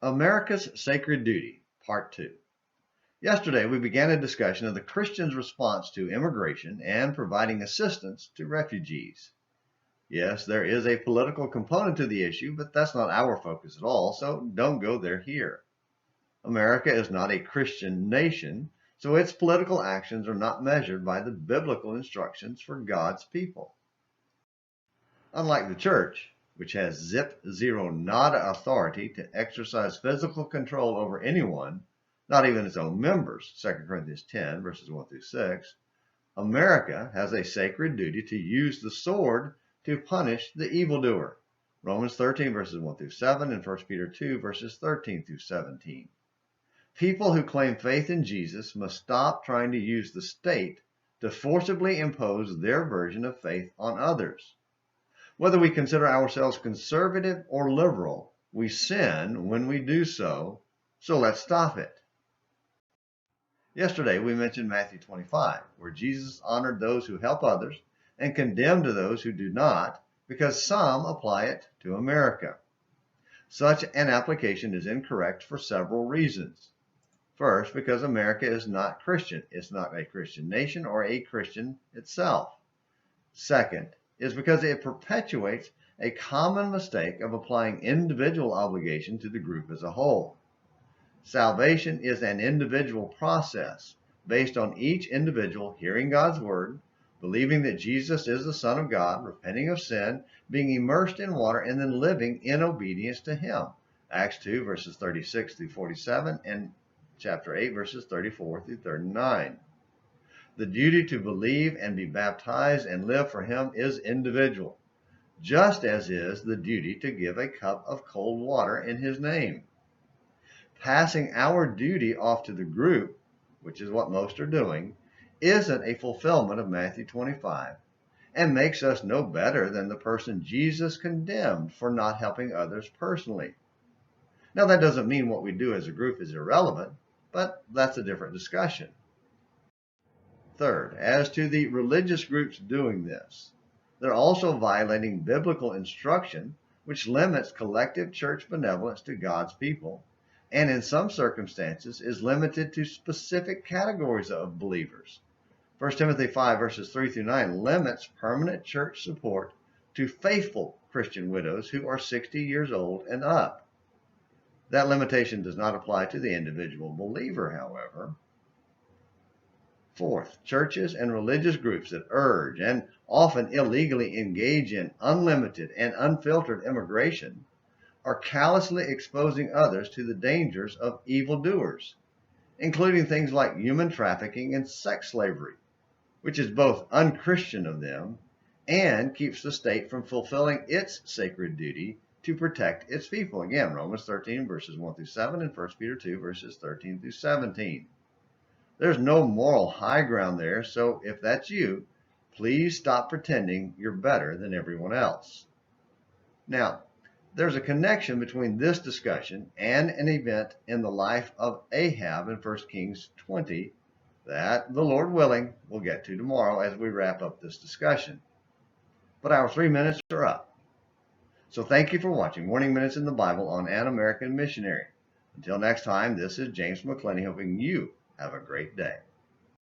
America's Sacred Duty, Part 2. Yesterday, we began a discussion of the Christian's response to immigration and providing assistance to refugees. Yes, there is a political component to the issue, but that's not our focus at all, so don't go there here. America is not a Christian nation, so its political actions are not measured by the biblical instructions for God's people. Unlike the church, which has zip zero nada authority to exercise physical control over anyone, not even its own members, 2 Corinthians 10, verses 1 through 6, America has a sacred duty to use the sword to punish the evildoer, Romans 13, verses 1 through 7, and 1 Peter 2, verses 13 through 17. People who claim faith in Jesus must stop trying to use the state to forcibly impose their version of faith on others. Whether we consider ourselves conservative or liberal, we sin when we do so let's stop it. Yesterday, we mentioned Matthew 25, where Jesus honored those who help others and condemned those who do not, because some apply it to America. Such an application is incorrect for several reasons. First, because America is not Christian. It's not a Christian nation or a Christian itself. Second, is because it perpetuates a common mistake of applying individual obligation to the group as a whole. Salvation is an individual process based on each individual hearing God's word, believing that Jesus is the Son of God, repenting of sin, being immersed in water, and then living in obedience to Him. Acts 2, verses 36 through 47, and chapter 8, verses 34 through 39. The duty to believe and be baptized and live for Him is individual, just as is the duty to give a cup of cold water in His name. Passing our duty off to the group, which is what most are doing, isn't a fulfillment of Matthew 25 and makes us no better than the person Jesus condemned for not helping others personally. Now, that doesn't mean what we do as a group is irrelevant, but that's a different discussion. Third, as to the religious groups doing this, they're also violating biblical instruction, which limits collective church benevolence to God's people, and in some circumstances is limited to specific categories of believers. 1 Timothy 5, verses 3 through 9 limits permanent church support to faithful Christian widows who are 60 years old and up. That limitation does not apply to the individual believer, however. Fourth, churches and religious groups that urge and often illegally engage in unlimited and unfiltered immigration are callously exposing others to the dangers of evildoers, including things like human trafficking and sex slavery, which is both unchristian of them and keeps the state from fulfilling its sacred duty to protect its people. Again, Romans 13, verses 1 through 7, and 1 Peter 2, verses 13 through 17. There's no moral high ground there, so if that's you, please stop pretending you're better than everyone else. Now, there's a connection between this discussion and an event in the life of Ahab in 1 Kings 20 that, the Lord willing, we'll get to tomorrow as we wrap up this discussion. But our 3 minutes are up. So thank you for watching Morning Minutes in the Bible on An American Missionary. Until next time, this is James McClenny hoping you have a great day.